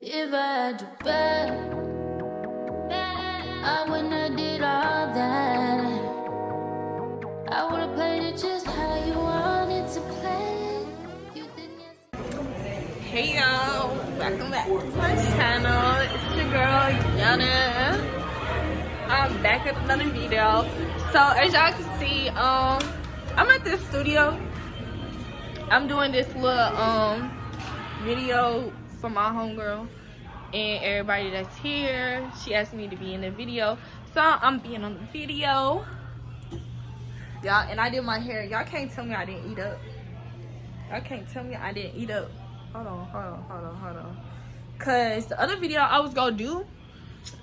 If I had your back, I wouldn't have did all that. I would have played it just how you wanted to play. You didn't. Hey y'all, welcome back to my channel. It's your girl Yonna. I'm back with another video. So as y'all can see, I'm at this studio. I'm doing this little video for my homegirl and everybody that's here. She asked me to be in the video, so I'm being on the video, y'all. And I did my hair. Y'all can't tell me I didn't eat up. Y'all can't tell me I didn't eat up. Hold on. Cause the other video I was gonna do,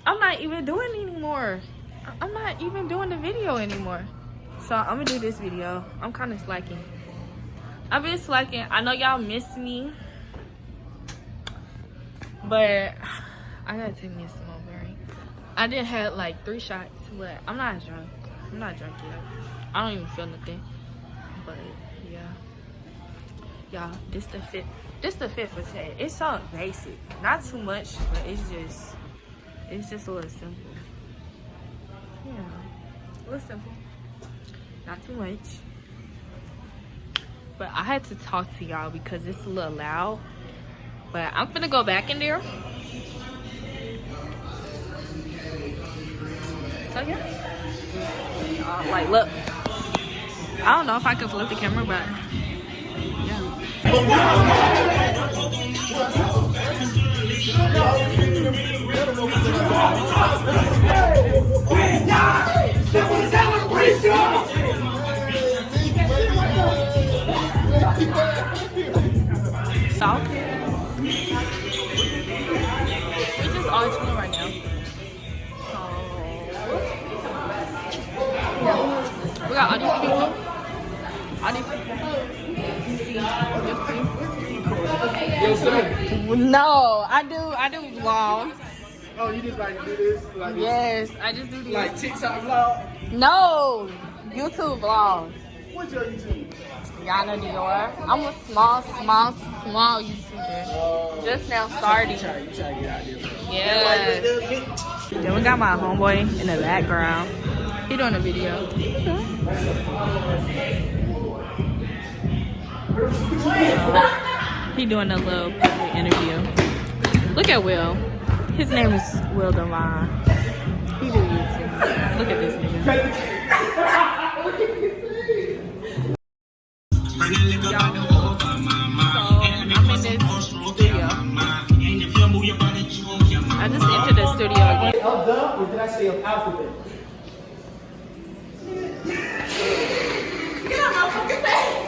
I'm not even doing anymore. I'm not even doing the video anymore. So I'm gonna do this video. I'm kind of slacking. I've been slacking. I know y'all miss me, but I gotta take me some more berry. I did have like 3 shots, but I'm not drunk. I'm not drunk yet. I don't even feel nothing. But yeah, y'all, this the fit for today. It's so basic, not too much, but it's just a little simple. Yeah, a little simple, not too much. But I had to talk to y'all because it's a little loud. But I'm gonna go back in there. So yeah, like look, I don't know if I can flip the camera, but so we're just all chilling right now. So we got all these people. No, I do vlogs. Oh, you just like do this? Like yes, I just do these. Like TikTok vlog? No, YouTube vlogs. What's your YouTube? YonnaDior. I'm a small YouTuber. Just now starting. You try to get out here. Yeah. Then we got my homeboy in the background. He doing a video. He doing a little public interview. Look at Will. His name is Will Devon. He do YouTube. Look at this nigga. I just entered the studio again. Of the, or did I say of alphabet? Get out my fucking face!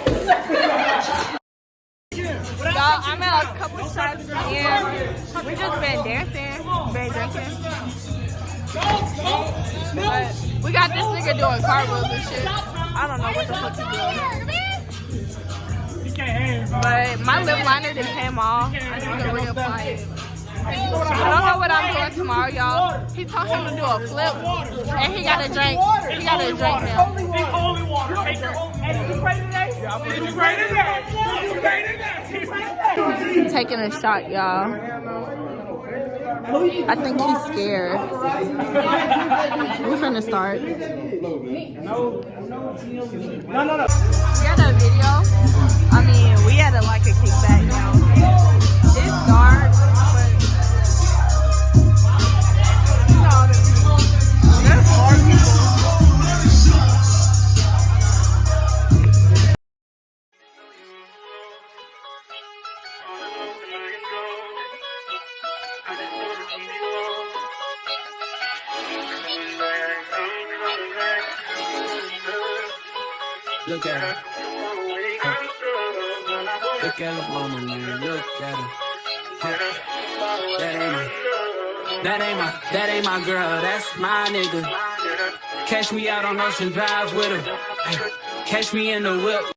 Y'all, I'm at a couple shots and we just been dancing, been drinking. But we got this nigga doing cartwheels and shit. I don't know what the fuck he doing. But my lip liner just came off. I need to reapply it. I don't know what I'm doing tomorrow, y'all. He told him to do a flip, and he got a drink. He got a drink now. Holy water. Did you pray today? Did you pray today? Did you pray today? Taking a shot, y'all. I think he's scared. We're finna start. No. We had a video. I mean, we had like a kickback now. It's dark, but you know, there's more people. Look at her. Look at her mama, man. Look at her. That ain't my girl. That's my nigga. Catch me out on Ocean Drive with her. Catch me in the whip.